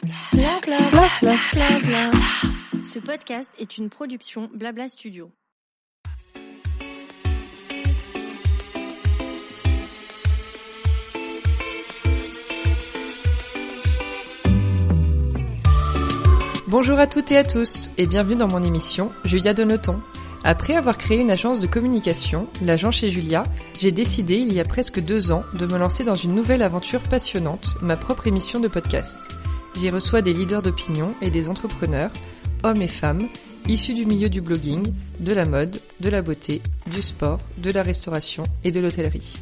Bla bla bla bla bla bla. Ce podcast est une production Blabla Studio. Bonjour à toutes et à tous et bienvenue dans mon émission Julia Donoton. Après avoir créé une agence de communication, l'agent chez Julia, j'ai décidé il y a presque 2 ans de me lancer dans une nouvelle aventure passionnante, ma propre émission de podcast. J'y reçois des leaders d'opinion et des entrepreneurs, hommes et femmes, issus du milieu du blogging, de la mode, de la beauté, du sport, de la restauration et de l'hôtellerie.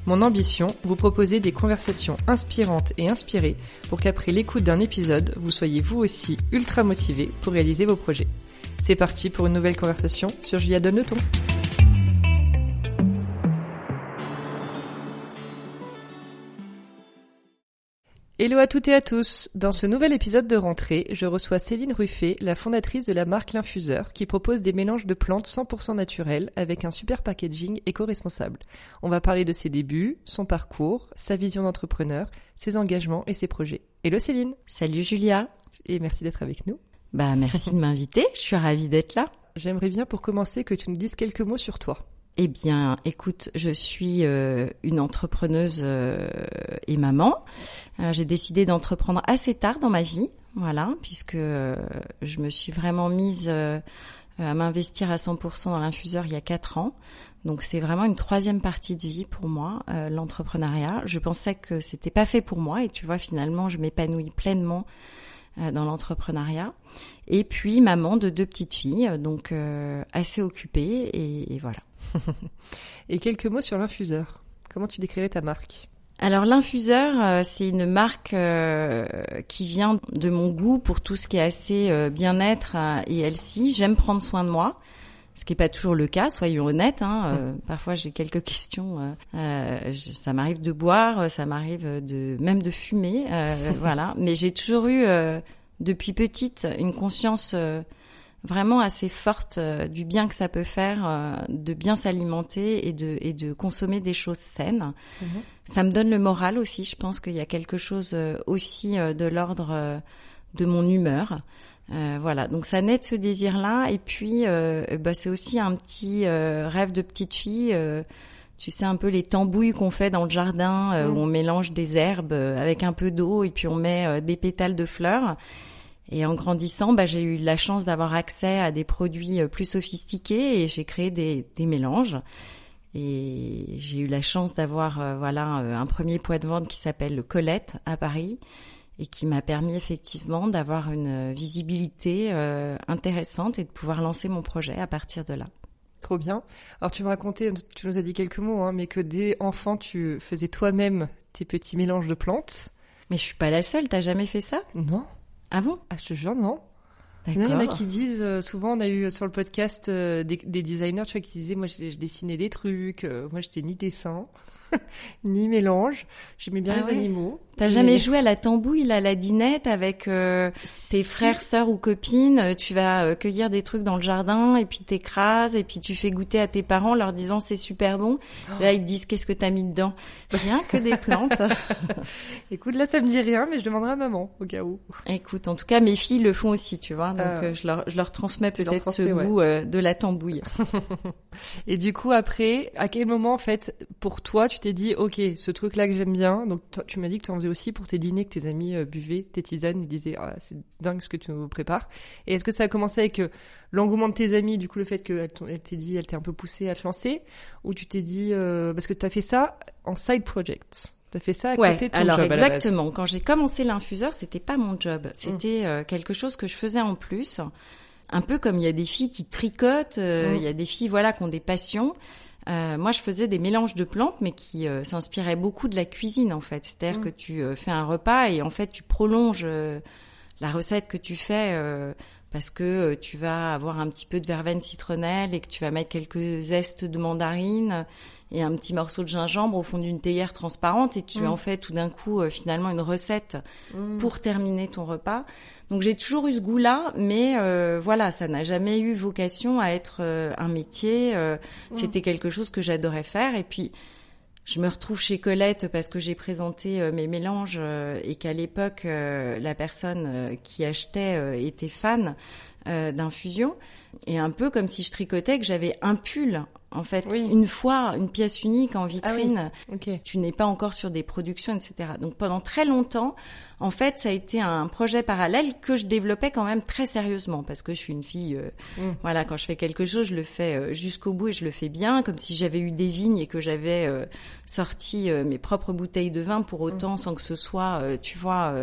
Mon ambition, vous proposer des conversations inspirantes et inspirées pour qu'après l'écoute d'un épisode, vous soyez vous aussi ultra motivés pour réaliser vos projets. C'est parti pour une nouvelle conversation sur Julia Donne le ton. Hello à toutes et à tous. Dans ce nouvel épisode de rentrée, je reçois Céline Ruffet, la fondatrice de la marque L'Infuseur, qui propose des mélanges de plantes 100% naturelles avec un super packaging éco-responsable. On va parler de ses débuts, son parcours, sa vision d'entrepreneur, ses engagements et ses projets. Hello Céline. Salut Julia. Et merci d'être avec nous. Merci de m'inviter, je suis ravie d'être là. J'aimerais bien pour commencer que tu nous dises quelques mots sur toi. Eh bien, écoute, je suis une entrepreneuse et maman. J'ai décidé d'entreprendre assez tard dans ma vie, voilà, puisque je me suis vraiment mise à m'investir à 100% dans l'infuseur il y a 4 ans. Donc c'est vraiment une 3e partie de vie pour moi, l'entrepreneuriat. Je pensais que c'était pas fait pour moi et tu vois, finalement, je m'épanouis pleinement dans l'entrepreneuriat. Et puis maman de 2 petites filles, donc assez occupée et voilà. Et quelques mots sur l'infuseur. Comment tu décrirais ta marque ? Alors l'infuseur, c'est une marque qui vient de mon goût pour tout ce qui est assez bien-être et healthy. J'aime prendre soin de moi, ce qui est pas toujours le cas, soyons honnêtes. Parfois j'ai quelques questions. Ça m'arrive de boire, ça m'arrive même de fumer, voilà. Mais j'ai toujours eu depuis petite une conscience vraiment assez forte du bien que ça peut faire de bien s'alimenter et de consommer des choses saines. Mmh. Ça me donne le moral aussi. Je pense qu'il y a quelque chose aussi de l'ordre de mon humeur. Voilà, donc ça naît de ce désir-là. Et puis, c'est aussi un petit rêve de petite fille. Tu sais, un peu les tambouilles qu'on fait dans le jardin où on mélange des herbes avec un peu d'eau et puis on met des pétales de fleurs. Et en grandissant, j'ai eu la chance d'avoir accès à des produits plus sophistiqués et j'ai créé des mélanges. Et j'ai eu la chance d'avoir un premier point de vente qui s'appelle Colette à Paris et qui m'a permis effectivement d'avoir une visibilité intéressante et de pouvoir lancer mon projet à partir de là. Trop bien. Alors tu me racontais, tu nous as dit quelques mots, mais que dès enfant tu faisais toi-même tes petits mélanges de plantes. Mais je suis pas la seule, t'as jamais fait ça ? Non. Ah bon ? Ah, je te jure, non. D'accord. Il y en a qui disent, souvent on a eu sur le podcast des designers, tu vois, qui disaient, moi je dessinais des trucs, moi j'étais ni dessin, ni mélange, j'aimais bien les animaux. T'as jamais joué à la tambouille, à la dinette avec tes frères, sœurs ou copines, tu vas cueillir des trucs dans le jardin et puis t'écrases et puis tu fais goûter à tes parents leur disant c'est super bon. Là ils te disent qu'est-ce que t'as mis dedans ? Rien que des plantes. Écoute, là ça me dit rien, mais je demanderai à maman au cas où. Écoute, en tout cas mes filles le font aussi, tu vois, donc je leur transmets peut-être ce goût de la tambouille. Et du coup après, à quel moment en fait pour toi tu t'es dit ok, ce truc là que j'aime bien, donc tu m'as dit que tu en faisais aussi pour tes dîners, que tes amis buvaient tes tisanes, ils disaient c'est dingue ce que tu nous prépares. Et est-ce que ça a commencé avec l'engouement de tes amis, du coup le fait qu'elle elle t'ait un peu poussé à te lancer, ou tu t'es dit parce que t'as fait ça en side project, t'as fait ça à côté de ton alors job exactement. À la base. Quand j'ai commencé l'infuseur, c'était pas mon job, c'était quelque chose que je faisais en plus. Un peu comme il y a des filles qui tricotent, il y a des filles qui ont des passions. Moi, je faisais des mélanges de plantes, mais qui s'inspiraient beaucoup de la cuisine, en fait. C'est-à-dire que tu fais un repas et, en fait, tu prolonges la recette que tu fais parce que tu vas avoir un petit peu de verveine citronnelle et que tu vas mettre quelques zestes de mandarine et un petit morceau de gingembre au fond d'une théière transparente et tu en fais tout d'un coup, finalement, une recette pour terminer ton repas. Donc j'ai toujours eu ce goût-là, mais ça n'a jamais eu vocation à être un métier. C'était quelque chose que j'adorais faire. Et puis Je me retrouve chez Colette parce que j'ai présenté mes mélanges et qu'à l'époque, la personne qui achetait était fan d'infusion. Et un peu comme si je tricotais, que j'avais un pull, en fait, une fois, une pièce unique en vitrine. Ah oui. Okay. Tu n'es pas encore sur des productions, etc. Donc pendant très longtemps, en fait, ça a été un projet parallèle que je développais quand même très sérieusement parce que je suis une fille, voilà, quand je fais quelque chose, je le fais jusqu'au bout et je le fais bien, comme si j'avais eu des vignes et que j'avais sorti mes propres bouteilles de vin pour autant sans que ce soit, tu vois,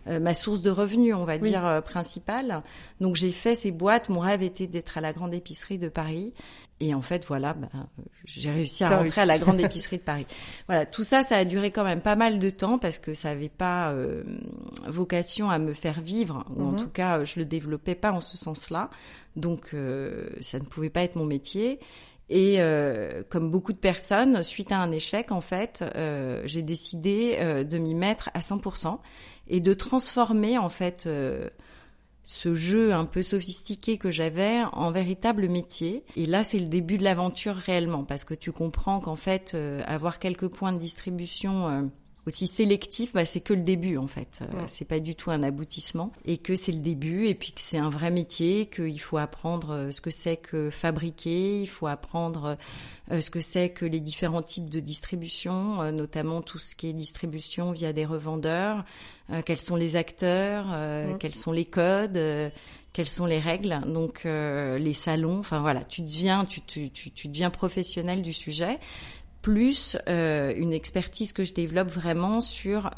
ma source de revenus, on va dire, principale. Donc j'ai fait ces boîtes, mon rêve était d'être à la grande épicerie de Paris. Et en fait, voilà, j'ai réussi à rentrer à la grande épicerie de Paris. Voilà, tout ça, ça a duré quand même pas mal de temps parce que ça avait pas vocation à me faire vivre, ou en tout cas, je le développais pas en ce sens-là. Donc, ça ne pouvait pas être mon métier. Et comme beaucoup de personnes, suite à un échec, en fait, j'ai décidé de m'y mettre à 100% et de transformer, en fait, ce jeu un peu sophistiqué que j'avais en véritable métier. Et là, c'est le début de l'aventure réellement, parce que tu comprends qu'en fait, avoir quelques points de distribution aussi sélectifs, c'est que le début en fait. C'est pas du tout un aboutissement, et que c'est le début, et puis que c'est un vrai métier, qu'il faut apprendre ce que c'est que fabriquer, il faut apprendre ce que c'est que les différents types de distribution, notamment tout ce qui est distribution via des revendeurs, quels sont les acteurs, quels sont les codes, quelles sont les règles, donc les salons, enfin voilà, tu deviens professionnel du sujet, plus une expertise que je développe vraiment sur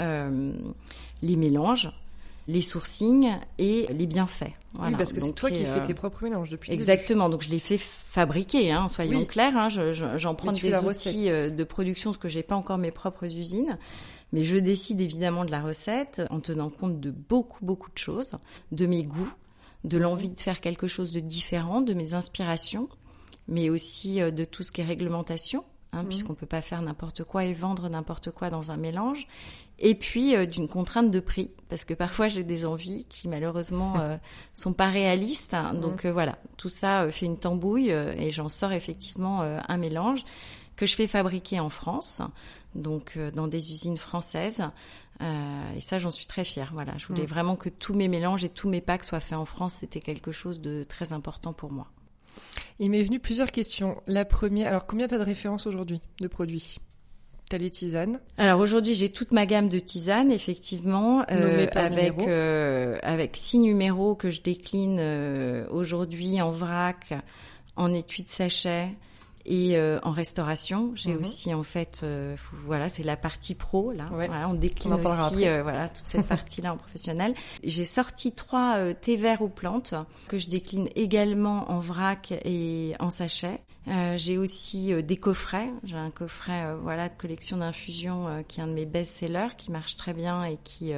les mélanges, les sourcings et les bienfaits. Voilà. Oui, parce que donc, c'est toi qui fais tes propres mélanges depuis le début. Exactement, donc je les fais fabriquer, soyons clairs. J'en prends des outils de production parce que j'ai pas encore mes propres usines. Mais je décide évidemment de la recette en tenant compte de beaucoup de choses, de mes goûts, de l'envie de faire quelque chose de différent, de mes inspirations, mais aussi de tout ce qui est réglementation. Puisqu'on peut pas faire n'importe quoi et vendre n'importe quoi dans un mélange, et puis d'une contrainte de prix, parce que parfois j'ai des envies qui malheureusement sont pas réalistes, donc voilà, tout ça fait une tambouille et j'en sors effectivement un mélange que je fais fabriquer en France, donc dans des usines françaises, et ça j'en suis très fière. Voilà, je voulais vraiment que tous mes mélanges et tous mes packs soient faits en France, c'était quelque chose de très important pour moi. Il m'est venu plusieurs questions. La première, alors combien t'as de références aujourd'hui de produits ? T'as les tisanes ? Alors aujourd'hui, j'ai toute ma gamme de tisanes, effectivement, avec 6 numéros que je décline aujourd'hui en vrac, en étui de sachet et en restauration. J'ai aussi en fait, voilà, c'est la partie pro là. Ouais. Voilà, on décline aussi voilà toute cette partie-là en professionnel. J'ai sorti 3 thés verts aux plantes que je décline également en vrac et en sachet. J'ai aussi des coffrets. J'ai un coffret voilà de collection d'infusions qui est un de mes best-sellers, qui marche très bien et qui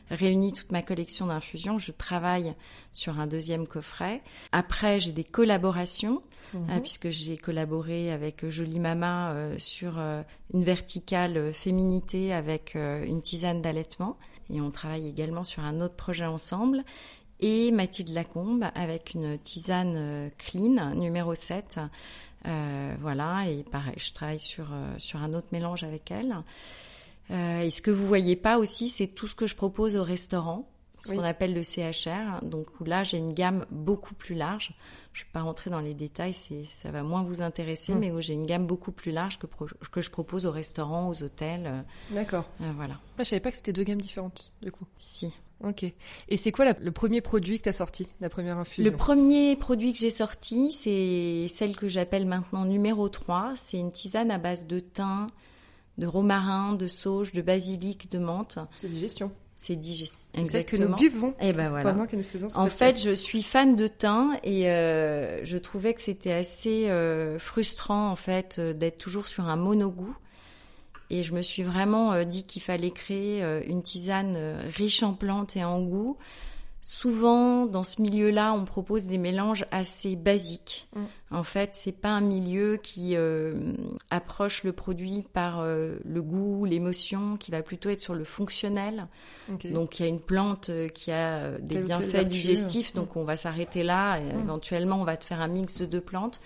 réunit toute ma collection d'infusions. Je travaille sur un deuxième coffret. Après, j'ai des collaborations puisque j'ai collaboré avec Jolie Mama sur une verticale féminité avec une tisane d'allaitement, et on travaille également sur un autre projet ensemble. Et Mathilde Lacombe avec une tisane clean numéro 7. Voilà, et pareil, je travaille sur un autre mélange avec elle. Et ce que vous voyez pas aussi, c'est tout ce que je propose au restaurant, ce qu'on appelle le CHR. Donc là, j'ai une gamme beaucoup plus large. Je vais pas rentrer dans les détails, ça va moins vous intéresser, mais où j'ai une gamme beaucoup plus large que je propose aux restaurants, aux hôtels. D'accord. Voilà. Moi, je savais pas que c'était 2 gammes différentes, du coup. Si. Ok. Et c'est quoi le premier produit que tu as sorti, la première infusion ? Le premier produit que j'ai sorti, c'est celle que j'appelle maintenant numéro 3. C'est une tisane à base de thym, de romarin, de sauge, de basilic, de menthe. C'est digestion. C'est digestion. C'est que nous buvons. Et ben voilà. Pendant que nous faisons en fait, je suis fan de thym et je trouvais que c'était assez frustrant en fait d'être toujours sur un monogoût. Et je me suis vraiment dit qu'il fallait créer une tisane riche en plantes et en goût. Souvent, dans ce milieu-là, on propose des mélanges assez basiques. En fait, c'est pas un milieu qui approche le produit par le goût, l'émotion, qui va plutôt être sur le fonctionnel. Okay. Donc, il y a une plante qui a des bienfaits digestifs, donc on va s'arrêter là. Et éventuellement, on va te faire un mix de 2 plantes.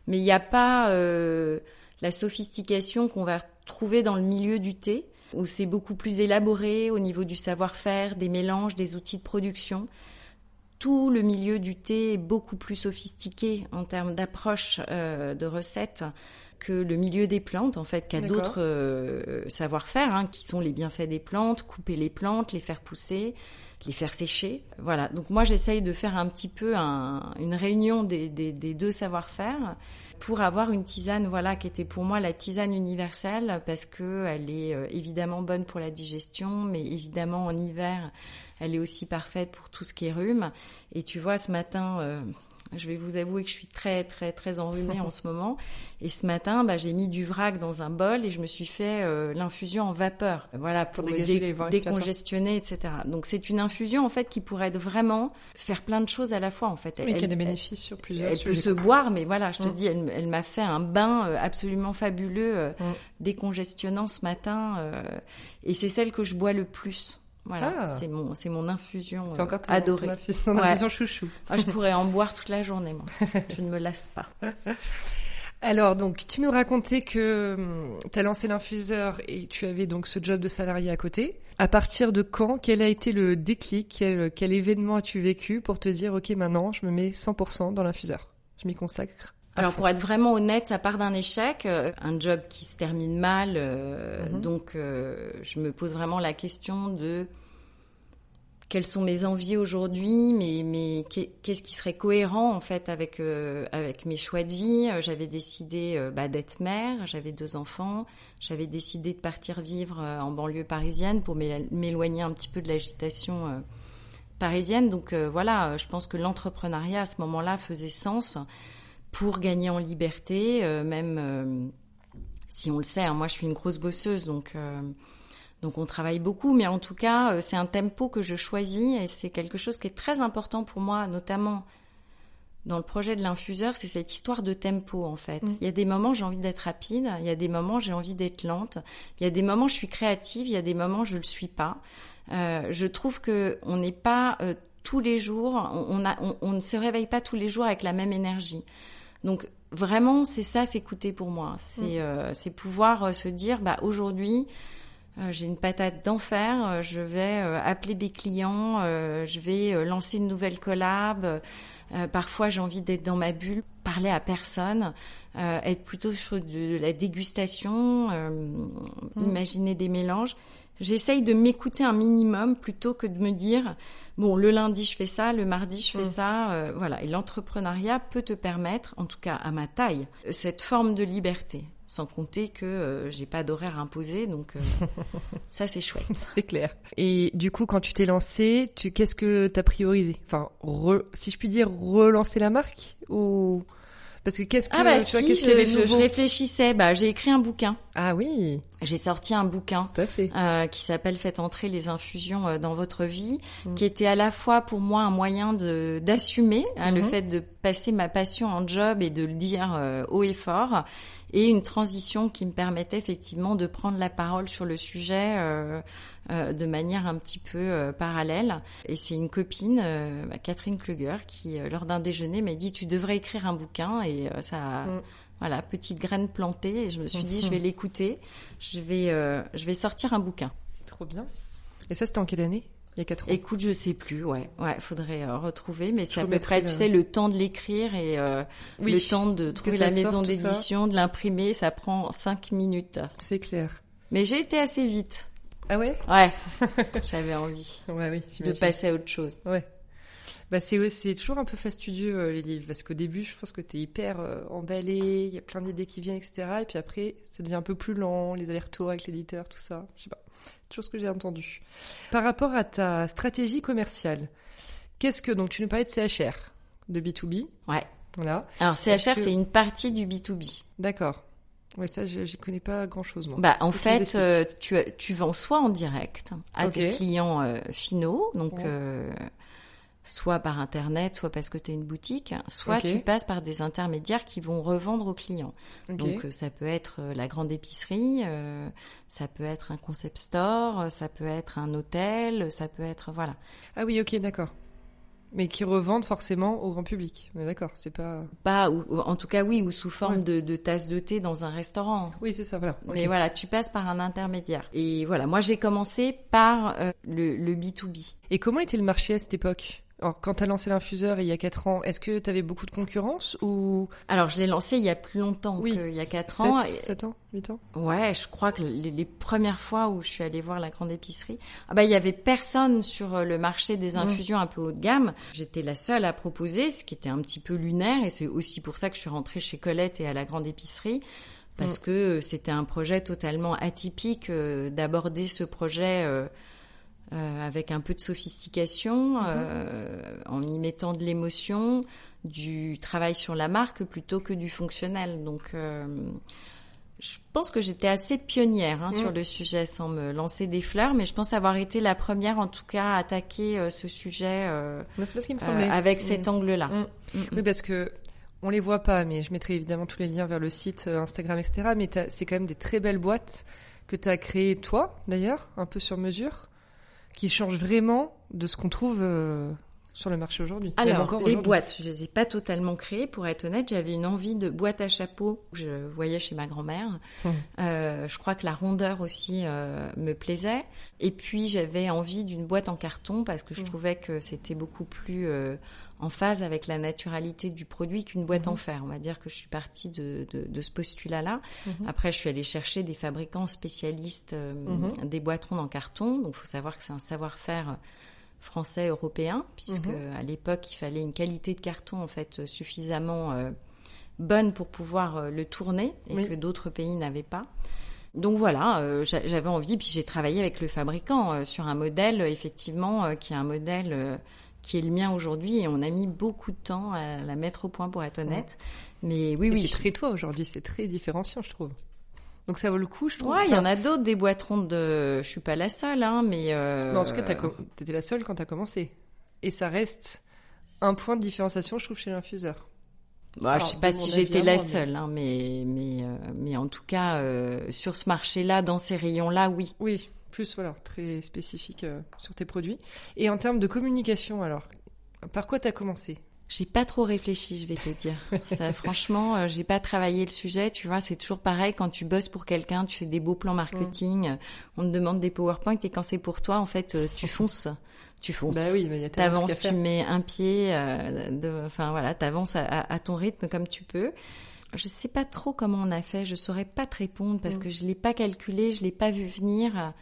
Mais il n'y a pas la sophistication qu'on va trouver dans le milieu du thé, où c'est beaucoup plus élaboré au niveau du savoir-faire, des mélanges, des outils de production. Tout le milieu du thé est beaucoup plus sophistiqué en termes d'approche de recettes que le milieu des plantes, en fait, qui a d'autres savoir-faire, qui sont les bienfaits des plantes, couper les plantes, les faire pousser, les faire sécher. Voilà. Donc moi, j'essaye de faire un petit peu une réunion des deux savoir-faire pour avoir une tisane, qui était pour moi la tisane universelle, parce que elle est évidemment bonne pour la digestion, mais évidemment en hiver, elle est aussi parfaite pour tout ce qui est rhume. Et tu vois, ce matin, je vais vous avouer que je suis très très très enrhumée en ce moment. Et ce matin, j'ai mis du vrac dans un bol et je me suis fait l'infusion en vapeur. Voilà, pour décongestionner, etc. Donc c'est une infusion en fait qui pourrait être vraiment faire plein de choses à la fois en fait. Oui, qui a des bénéfices sur plusieurs. Elle peut se boire, mais voilà, je te dis, elle m'a fait un bain absolument fabuleux, décongestionnant ce matin. Et c'est celle que je bois le plus. Voilà, c'est mon infusion c'est encore adorée. Ton infusion chouchou. Je pourrais en boire toute la journée, moi. Je ne me lasse pas. Alors, donc, tu nous racontais que tu as lancé l'infuseur et tu avais donc ce job de salarié à côté. À partir de quand, quel a été le déclic, quel événement as-tu vécu pour te dire, OK, maintenant, je me mets 100% dans l'infuseur. Je m'y consacre. Alors pour être vraiment honnête, ça part d'un échec, un job qui se termine mal, donc je me pose vraiment la question de quelles sont mes envies aujourd'hui, mais qu'est-ce qui serait cohérent en fait avec mes choix de vie. J'avais décidé d'être mère, j'avais 2 enfants, j'avais décidé de partir vivre en banlieue parisienne pour m'éloigner un petit peu de l'agitation parisienne. Donc je pense que l'entrepreneuriat à ce moment-là faisait sens pour gagner en liberté, même si on le sait, moi je suis une grosse bosseuse, donc on travaille beaucoup, mais en tout cas c'est un tempo que je choisis et c'est quelque chose qui est très important pour moi, notamment dans le projet de l'infuseur, c'est cette histoire de tempo en fait. Il y a des moments j'ai envie d'être rapide, il y a des moments j'ai envie d'être lente, il y a des moments je suis créative, il y a des moments je le suis pas. Je trouve que on n'est pas tous les jours, on ne se réveille pas tous les jours avec la même énergie. Donc vraiment, c'est ça, s'écouter pour moi. C'est pouvoir se dire, aujourd'hui, j'ai une patate d'enfer, je vais appeler des clients, je vais lancer une nouvelle collab. Parfois, j'ai envie d'être dans ma bulle, parler à personne, être plutôt sur de la dégustation, imaginer des mélanges. J'essaye de m'écouter un minimum plutôt que de me dire le lundi je fais ça, le mardi je fais ça, voilà. Et l'entrepreneuriat peut te permettre, en tout cas à ma taille, cette forme de liberté. Sans compter que j'ai pas d'horaire imposé, donc ça c'est chouette. C'est clair. Et du coup, quand tu t'es lancée, qu'est-ce que t'as priorisé ? Enfin, si je puis dire, relancer la marque ou parce que qu'est-ce qu'il y avait de nouveau ? Je réfléchissais. J'ai écrit un bouquin. Ah oui. J'ai sorti un bouquin tout à fait. Qui s'appelle « Faites entrer les infusions dans votre vie », qui était à la fois pour moi un moyen d'assumer le fait de passer ma passion en job et de le dire haut et fort, et une transition qui me permettait effectivement de prendre la parole sur le sujet de manière un petit peu parallèle. Et c'est une copine, Catherine Kluger, qui lors d'un déjeuner m'a dit « Tu devrais écrire un bouquin » et ça... Voilà, petite graine plantée, et je me suis dit, je vais l'écouter, je vais sortir un bouquin. Trop bien. Et ça, c'était en quelle année ? Il y a 4 ans. Écoute, je sais plus, ouais, faudrait retrouver, mais c'est à peu près, tu sais, le temps de l'écrire et le temps de trouver la maison d'édition, de l'imprimer, ça prend 5 minutes. C'est clair. Mais j'ai été assez vite. Ah ouais ? Ouais, j'avais envie de passer à autre chose. Ouais. C'est toujours un peu fastidieux les livres, parce qu'au début je pense que t'es hyper emballé, il y a plein d'idées qui viennent, etc. Et puis après ça devient un peu plus lent, les allers-retours avec l'éditeur, tout ça, je sais pas, toujours ce que j'ai entendu. Par rapport à ta stratégie commerciale, donc tu nous parlais de CHR, de B2B. Ouais. Voilà. Alors CHR c'est une partie du B2B. D'accord. Ouais, ça, je connais pas grand-chose, moi. En fait, tu vends soit en direct à tes clients finaux, donc soit par Internet, soit parce que tu es une boutique, soit tu passes par des intermédiaires qui vont revendre aux clients. Donc ça peut être la grande épicerie, ça peut être un concept store, ça peut être un hôtel, ça peut être... Voilà. Ah oui, ok, d'accord. Mais qui revendent forcément au grand public. On est d'accord, c'est pas... Ou en tout cas, oui, ou sous forme de tasses de thé dans un restaurant. Oui, c'est ça, voilà. Mais voilà, tu passes par un intermédiaire. Et voilà, moi, j'ai commencé par le B2B. Et comment était le marché à cette époque ? Alors, quand tu as lancé l'infuseur il y a 4 ans, est-ce que tu avais beaucoup de concurrence ou... Alors, je l'ai lancé il y a plus longtemps qu'il y a 4 ans. 7 ans, 8 ans? Ouais, je crois que les premières fois où je suis allée voir la grande épicerie, il y avait personne sur le marché des infusions un peu haut de gamme. J'étais la seule à proposer, ce qui était un petit peu lunaire, et c'est aussi pour ça que je suis rentrée chez Colette et à la grande épicerie, parce que c'était un projet totalement atypique d'aborder ce projet avec un peu de sophistication, en y mettant de l'émotion, du travail sur la marque plutôt que du fonctionnel. Donc, je pense que j'étais assez pionnière sur le sujet, sans me lancer des fleurs, mais je pense avoir été la première, en tout cas, à attaquer ce sujet c'est pas ce qui me semblait. avec cet angle-là. Oui, parce que on les voit pas, mais je mettrai évidemment tous les liens vers le site, Instagram, etc. Mais c'est quand même des très belles boîtes que tu as créées toi, d'ailleurs, un peu sur mesure, qui changent vraiment de ce qu'on trouve sur le marché aujourd'hui. Alors, les boîtes, je les ai pas totalement créées. Pour être honnête, j'avais une envie de boîte à chapeau que je voyais chez ma grand-mère. Je crois que la rondeur aussi me plaisait. Et puis, j'avais envie d'une boîte en carton parce que je trouvais que c'était beaucoup plus en phase avec la naturalité du produit qu'une boîte en fer. On va dire que je suis partie de ce postulat-là. Après, je suis allée chercher des fabricants spécialistes des boîtes rondes en carton. Donc, il faut savoir que c'est un savoir-faire français, européen, puisque à l'époque, il fallait une qualité de carton en fait suffisamment bonne pour pouvoir le tourner et que d'autres pays n'avaient pas. Donc voilà, j'avais envie, puis j'ai travaillé avec le fabricant sur un modèle, effectivement, qui est un modèle qui est le mien aujourd'hui, et on a mis beaucoup de temps à la mettre au point, pour être honnête. Mais oui. C'est très toi aujourd'hui, c'est très différenciant, je trouve. Donc ça vaut le coup, je trouve. Ouais, il y en a d'autres, des boîtes rondes je suis pas la seule, mais... Non, en tout cas, t'étais la seule quand t'as commencé. Et ça reste un point de différenciation, je trouve, chez l'infuseur. Je sais pas si j'étais la seule, mais en tout cas, sur ce marché-là, dans ces rayons-là, oui. Oui, plus, voilà, très spécifique sur tes produits. Et en termes de communication, alors, par quoi t'as commencé ? J'ai pas trop réfléchi, je vais te dire. Ça, franchement, j'ai pas travaillé le sujet. Tu vois, c'est toujours pareil quand tu bosses pour quelqu'un, tu fais des beaux plans marketing, on te demande des PowerPoint et quand c'est pour toi, en fait, tu fonces. Bah oui, mais il y a tellement de trucs à faire. Tu mets un pied, t'avances à ton rythme comme tu peux. Je sais pas trop comment on a fait. Je saurais pas te répondre parce que je l'ai pas calculé, je l'ai pas vu venir.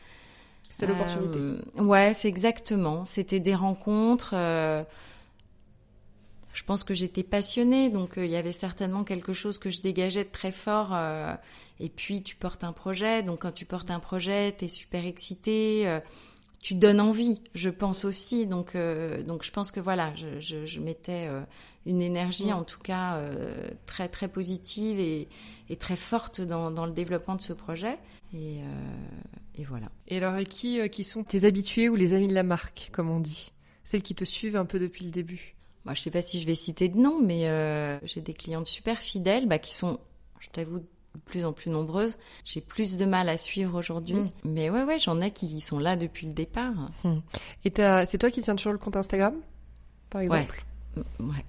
C'était l'opportunité. Ouais, c'est exactement. C'était des rencontres. Je pense que j'étais passionnée, donc il y avait certainement quelque chose que je dégageais de très fort. Et puis tu portes un projet, donc quand tu portes un projet, t'es super excitée, tu donnes envie, je pense aussi. Donc je pense que voilà, je mettais une énergie en tout cas très très positive et très forte dans le développement de ce projet. Et voilà. Et alors, qui sont tes habitués ou les amis de la marque, comme on dit, celles qui te suivent un peu depuis le début? Moi, je sais pas si je vais citer de nom, mais j'ai des clientes super fidèles, qui sont, je t'avoue, de plus en plus nombreuses. J'ai plus de mal à suivre aujourd'hui, mais ouais, j'en ai qui sont là depuis le départ. Et c'est toi qui tiens toujours le compte Instagram, par exemple? Ouais.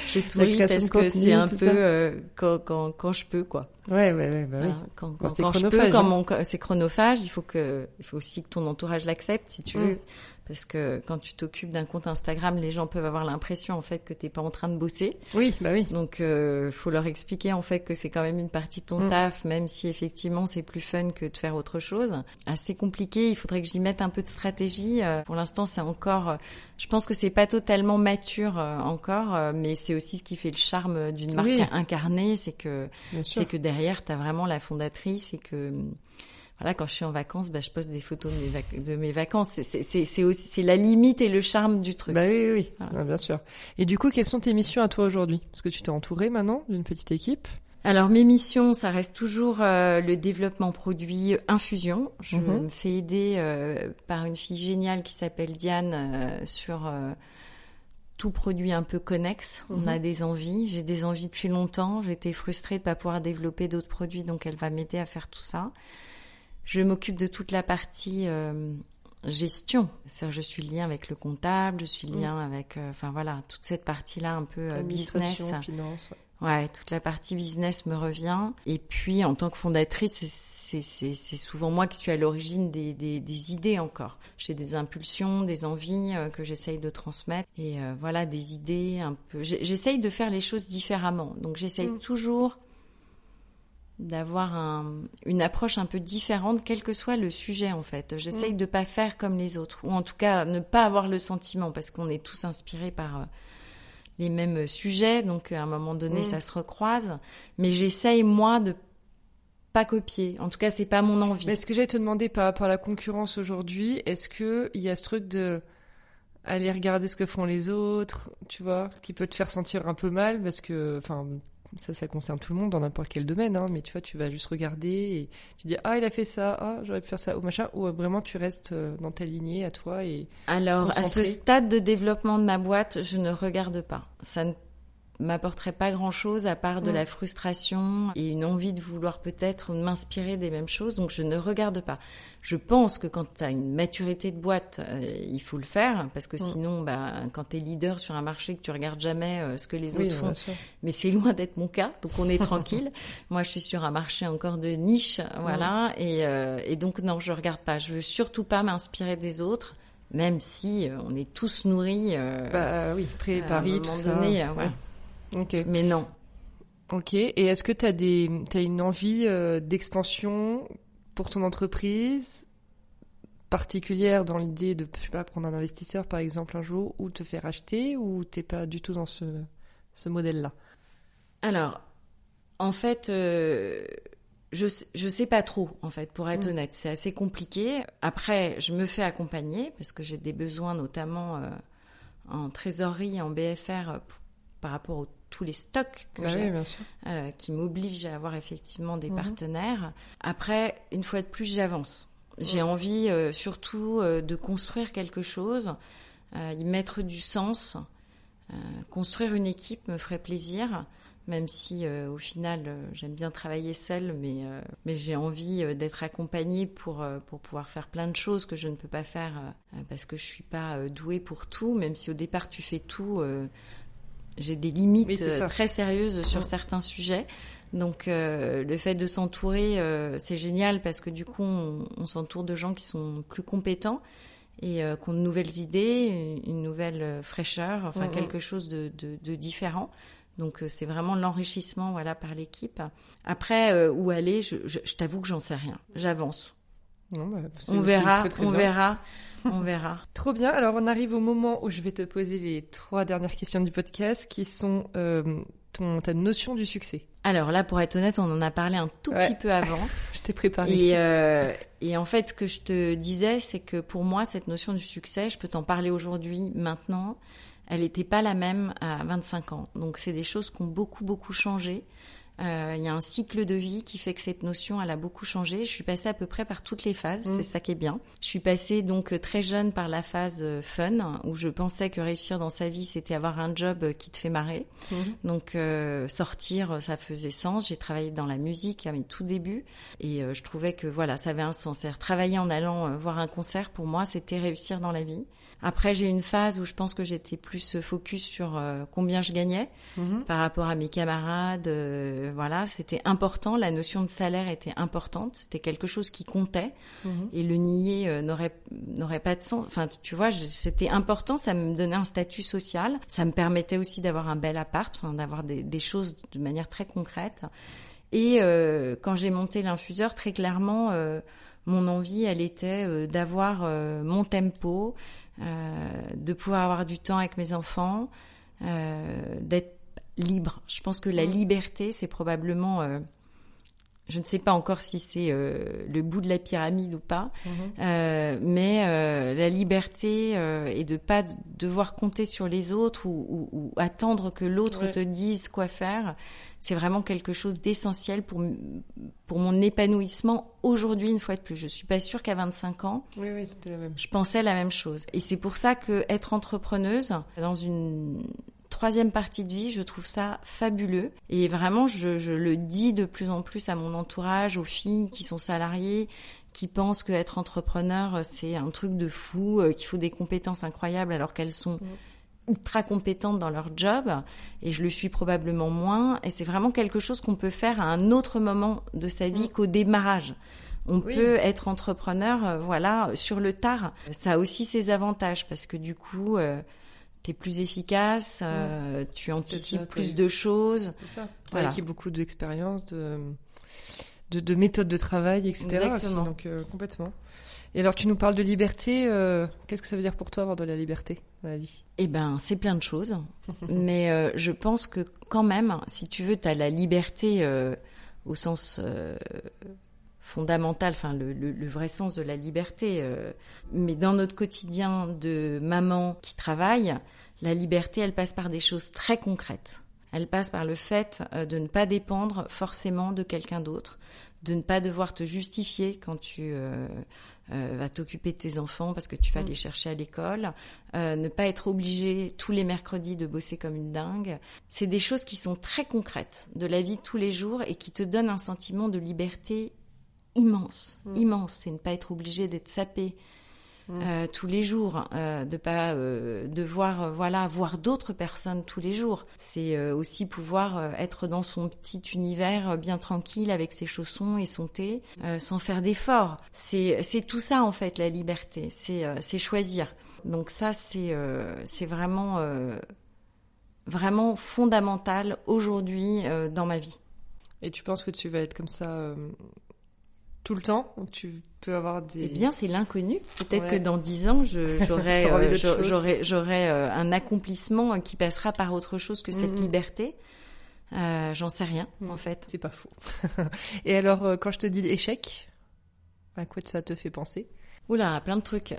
Je souris parce que c'est un peu quand je peux, quoi. Ouais, bah oui. Quand je peux, c'est chronophage. Il faut aussi que ton entourage l'accepte, si tu veux. Parce que quand tu t'occupes d'un compte Instagram, les gens peuvent avoir l'impression en fait que t'es pas en train de bosser. Oui, bah oui. Donc faut leur expliquer en fait que c'est quand même une partie de ton taf, même si effectivement c'est plus fun que de faire autre chose. Assez compliqué, il faudrait que j'y mette un peu de stratégie. Pour l'instant, c'est encore je pense que c'est pas totalement mature encore, mais c'est aussi ce qui fait le charme d'une marque incarnée, c'est que derrière t'as vraiment la fondatrice et que voilà, quand je suis en vacances, je poste des photos de mes vacances. C'est la limite et le charme du truc. Bah oui. Voilà. Bien sûr. Et du coup, quelles sont tes missions à toi aujourd'hui? Parce que tu t'es entourée maintenant d'une petite équipe. Alors, mes missions, ça reste toujours le développement produit infusion. Je me fais aider par une fille géniale qui s'appelle Diane sur tout produit un peu connexe. On a des envies. J'ai des envies depuis longtemps. J'étais frustrée de pas pouvoir développer d'autres produits, donc elle va m'aider à faire tout ça. Je m'occupe de toute la partie gestion. C'est-à-dire, je suis liée avec le comptable, je suis liée avec, toute cette partie-là un peu business. Finance. Ouais, toute la partie business me revient. Et puis, en tant que fondatrice, c'est souvent moi qui suis à l'origine des idées encore. J'ai des impulsions, des envies que j'essaye de transmettre. Et des idées un peu... J'essaye de faire les choses différemment. Donc, j'essaye toujours d'avoir une approche un peu différente, quel que soit le sujet, en fait. J'essaye de pas faire comme les autres. Ou en tout cas, ne pas avoir le sentiment, parce qu'on est tous inspirés par... les mêmes sujets, donc à un moment donné, ça se recroise. Mais j'essaye, moi, de pas copier. En tout cas, c'est pas mon envie. Mais est-ce que j'allais te demander par rapport à la concurrence aujourd'hui, est-ce que il y a ce truc de aller regarder ce que font les autres, tu vois, qui peut te faire sentir un peu mal, parce que, ça concerne tout le monde dans n'importe quel domaine, hein, mais tu vois, tu vas juste regarder et tu dis il a fait ça, j'aurais pu faire ça, ou machin, ou vraiment tu restes dans ta lignée à toi et alors concentré. À ce stade de développement de ma boîte, je ne regarde pas. Ça ne m'apporterait pas grand-chose à part de la frustration et une envie de vouloir peut-être m'inspirer des mêmes choses, donc je ne regarde pas. Je pense que quand tu as une maturité de boîte, il faut le faire, parce que sinon, quand tu es leader sur un marché, que tu regardes jamais ce que les autres font, mais c'est loin d'être mon cas, donc on est tranquille. Moi, je suis sur un marché encore de niche, voilà, et donc non, je regarde pas. Je veux surtout pas m'inspirer des autres, même si on est tous nourris. Paris, tout ça. Donné, Ok. Mais non. Ok. Et est-ce que t'as une envie d'expansion pour ton entreprise particulière dans l'idée de, je sais pas, prendre un investisseur par exemple un jour ou te faire acheter, ou t'es pas du tout dans ce modèle-là? Alors, en fait, je sais pas trop, en fait, pour être honnête. C'est assez compliqué. Après, je me fais accompagner parce que j'ai des besoins, notamment en trésorerie, en BFR, par rapport à tous les stocks que j'ai, bien sûr. qui m'obligent à avoir effectivement des partenaires. Après, une fois de plus, j'avance. J'ai envie surtout de construire quelque chose, y mettre du sens. Construire une équipe me ferait plaisir, même si au final, j'aime bien travailler seule, mais j'ai envie d'être accompagnée pour pouvoir faire plein de choses que je ne peux pas faire parce que je suis pas douée pour tout, même si au départ tu fais tout. J'ai des limites très sérieuses sur certains sujets. Donc le fait de s'entourer, c'est génial parce que du coup, on s'entoure de gens qui sont plus compétents et qui ont de nouvelles idées, une nouvelle fraîcheur, quelque chose de différent. Donc c'est vraiment l'enrichissement par l'équipe. Après, où aller, je t'avoue que j'en sais rien. J'avance. Non, on verra, très, très on bien. verra. On verra. Trop bien. Alors, on arrive au moment où je vais te poser les 3 dernières questions du podcast qui sont ta notion du succès. Alors là, pour être honnête, on en a parlé un tout petit peu avant. Je t'ai préparé. Et en fait, ce que je te disais, c'est que pour moi, cette notion du succès, je peux t'en parler aujourd'hui, maintenant, elle n'était pas la même à 25 ans. Donc, c'est des choses qui ont beaucoup, beaucoup changé. Il y a un cycle de vie qui fait que cette notion, elle a beaucoup changé. Je suis passée à peu près par toutes les phases, c'est ça qui est bien. Je suis passée donc très jeune par la phase fun, où je pensais que réussir dans sa vie, c'était avoir un job qui te fait marrer. Donc sortir, ça faisait sens. J'ai travaillé dans la musique à mes tout débuts et je trouvais que ça avait un sens. C'est-à-dire, travailler en allant voir un concert, pour moi, c'était réussir dans la vie. Après, j'ai une phase où je pense que j'étais plus focus sur combien je gagnais par rapport à mes camarades. C'était important. La notion de salaire était importante. C'était quelque chose qui comptait. Et le nier n'aurait pas de sens. Enfin, tu vois, c'était important. Ça me donnait un statut social. Ça me permettait aussi d'avoir un bel appart, d'avoir des choses de manière très concrète. Et quand j'ai monté l'infuseur, très clairement, mon envie, elle était d'avoir mon tempo, de pouvoir avoir du temps avec mes enfants, d'être libre. Je pense que la liberté, c'est probablement, je ne sais pas encore si c'est le bout de la pyramide ou pas, mais la liberté et de pas devoir compter sur les autres ou attendre que l'autre te dise quoi faire, c'est vraiment quelque chose d'essentiel pour mon épanouissement aujourd'hui, une fois de plus. Je suis pas sûre qu'à 25 ans, c'était la même. Je pensais la même chose. Et c'est pour ça que être entrepreneuse dans une 3e partie de vie, je trouve ça fabuleux. Et vraiment, je le dis de plus en plus à mon entourage, aux filles qui sont salariées, qui pensent qu'être entrepreneur, c'est un truc de fou, qu'il faut des compétences incroyables alors qu'elles sont ultra compétentes dans leur job. Et je le suis probablement moins. Et c'est vraiment quelque chose qu'on peut faire à un autre moment de sa vie qu'au démarrage. On peut être entrepreneur, sur le tard. Ça a aussi ses avantages parce que du coup, t'es plus efficace, tu anticipes plus de choses. C'est ça. T'as acquis beaucoup d'expérience, de méthodes de travail, etc. Exactement. Aussi, donc complètement. Et alors, tu nous parles de liberté. Qu'est-ce que ça veut dire pour toi avoir de la liberté dans la vie ? Eh ben, c'est plein de choses. Mais je pense que quand même, si tu veux, t'as la liberté au sens fondamental, enfin le vrai sens de la liberté. Mais dans notre quotidien de maman qui travaille, la liberté, elle passe par des choses très concrètes. Elle passe par le fait de ne pas dépendre forcément de quelqu'un d'autre, de ne pas devoir te justifier quand tu vas t'occuper de tes enfants parce que tu vas les chercher à l'école, ne pas être obligé tous les mercredis de bosser comme une dingue. C'est des choses qui sont très concrètes de la vie de tous les jours et qui te donnent un sentiment de liberté immense. C'est ne pas être obligé d'être sapé tous les jours, de pas devoir voir d'autres personnes tous les jours. C'est aussi pouvoir être dans son petit univers bien tranquille avec ses chaussons et son thé, sans faire d'efforts. C'est tout ça en fait la liberté. C'est choisir. Donc ça c'est vraiment vraiment fondamental aujourd'hui dans ma vie. Et tu penses que tu vas être comme ça tout le temps, ou tu peux avoir des... Eh bien, c'est l'inconnu. Peut-être que dans 10 ans, j'aurai un accomplissement qui passera par autre chose que cette liberté. J'en sais rien, en fait. C'est pas faux. Et alors, quand je te dis échec, à quoi ça te fait penser ? Oula, plein de trucs.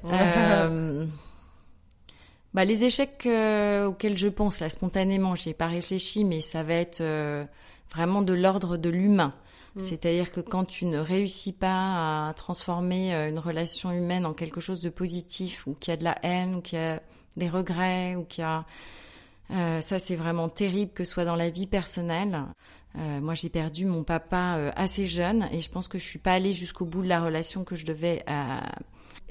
Les échecs auxquels je pense, là, spontanément, j'y ai pas réfléchi, mais ça va être vraiment de l'ordre de l'humain. C'est-à-dire que quand tu ne réussis pas à transformer une relation humaine en quelque chose de positif, ou qu'il y a de la haine, ou qu'il y a des regrets, ou qu'il y a... ça, c'est vraiment terrible, que ce soit dans la vie personnelle. Moi, j'ai perdu mon papa assez jeune, et je pense que je suis pas allée jusqu'au bout de la relation que je devais...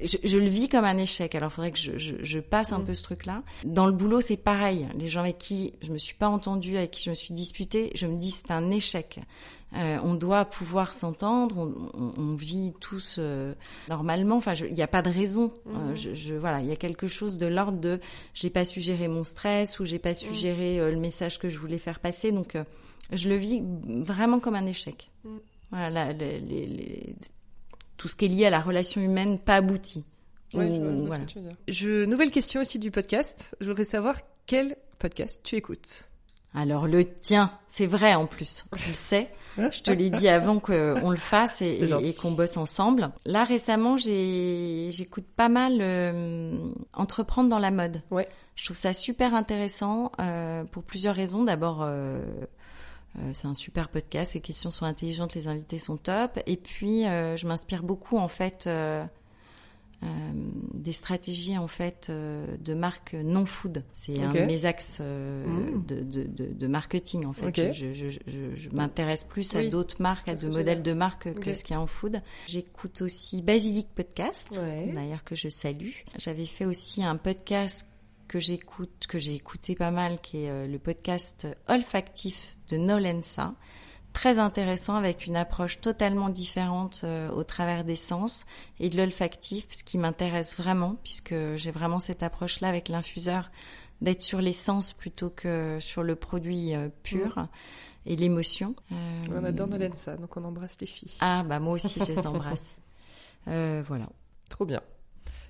Je le vis comme un échec. Alors, il faudrait que je passe un peu ce truc-là. Dans le boulot, c'est pareil. Les gens avec qui je me suis pas entendue, avec qui je me suis disputée, je me dis c'est un échec. On doit pouvoir s'entendre. On vit tous normalement. Enfin, il n'y a pas de raison. Il y a quelque chose de l'ordre de j'ai pas su gérer mon stress ou j'ai pas su gérer le message que je voulais faire passer. Donc, je le vis vraiment comme un échec. Voilà, tout ce qui est lié à la relation humaine pas aboutie. Oui, je vois ce que tu veux dire. Nouvelle question aussi du podcast. Je voudrais savoir quel podcast tu écoutes. Alors le tien, c'est vrai en plus, tu le sais. Je te l'ai dit avant qu'on le fasse et qu'on bosse ensemble. Là récemment, j'écoute pas mal Entreprendre dans la mode. Ouais. Je trouve ça super intéressant pour plusieurs raisons. D'abord, c'est un super podcast, les questions sont intelligentes, les invités sont top. Et puis, je m'inspire beaucoup en fait des stratégies en fait de marques non food. C'est un de mes axes de marketing en fait. Okay. Je m'intéresse plus à d'autres marques, à de modèles de marques que ce qu'il y a en food. J'écoute aussi Basilic Podcast, d'ailleurs que je salue. J'avais fait aussi un podcast que j'ai écouté pas mal, qui est le podcast Olfactif de Nolensa. Très intéressant, avec une approche totalement différente au travers des sens et de l'olfactif, ce qui m'intéresse vraiment, puisque j'ai vraiment cette approche-là avec l'infuseur, d'être sur les sens plutôt que sur le produit pur et l'émotion. On adore Nolensa, donc on embrasse les filles. Ah, moi aussi, je les embrasse. Voilà. Trop bien.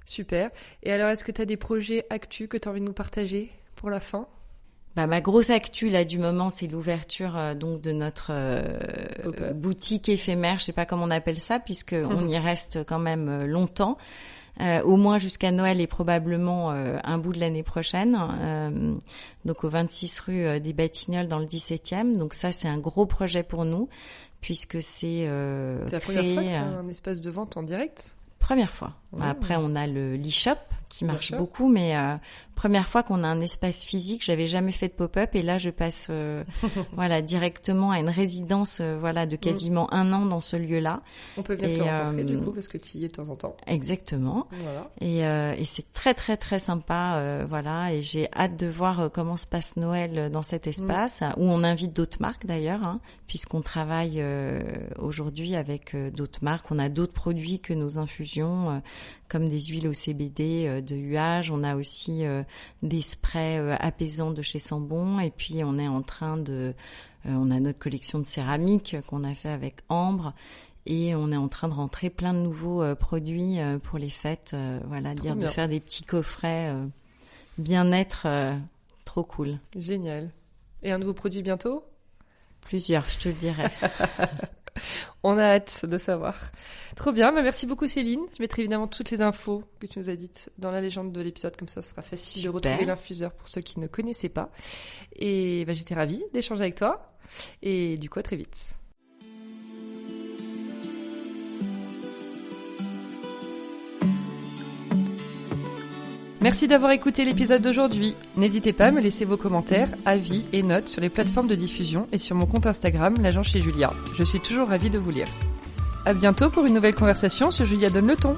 Super. Et alors, est-ce que tu as des projets actus que tu as envie de nous partager pour la fin ? Ma grosse actu là du moment, c'est l'ouverture donc de notre boutique éphémère, je sais pas comment on appelle ça, puisque on y reste quand même longtemps, au moins jusqu'à Noël et probablement un bout de l'année prochaine. Donc au 26 rue des Batignolles dans le 17e. Donc ça, c'est un gros projet pour nous, puisque c'est la première fois que tu as un espace de vente en direct. Première fois. Après, on a l'e-shop qui marche beaucoup, mais première fois qu'on a un espace physique, j'avais jamais fait de pop-up et là je passe voilà directement à une résidence de quasiment 1 an dans ce lieu-là. On peut venir te rencontrer du coup parce que tu y es de temps en temps. Exactement. Voilà. Et c'est très très très sympa et j'ai hâte de voir comment se passe Noël dans cet espace où on invite d'autres marques d'ailleurs puisqu'on travaille aujourd'hui avec d'autres marques, on a d'autres produits que nos infusions comme des huiles au CBD de Huage, on a aussi des sprays apaisants de chez Sambon et puis on est en train on a notre collection de céramique qu'on a fait avec Ambre et on est en train de rentrer plein de nouveaux produits pour les fêtes, de faire des petits coffrets bien-être, trop cool. Génial. Et un nouveau produit bientôt ? Plusieurs, je te le dirai. On a hâte de savoir. Trop bien, merci beaucoup Céline. Je mettrai évidemment toutes les infos que tu nous as dites dans la légende de l'épisode, comme ça ce sera facile de retrouver l'infuseur pour ceux qui ne connaissaient pas. Et j'étais ravie d'échanger avec toi. Et du coup, à très vite. Merci d'avoir écouté l'épisode d'aujourd'hui. N'hésitez pas à me laisser vos commentaires, avis et notes sur les plateformes de diffusion et sur mon compte Instagram, l'agent chez Julia. Je suis toujours ravie de vous lire. À bientôt pour une nouvelle conversation sur Julia donne le ton.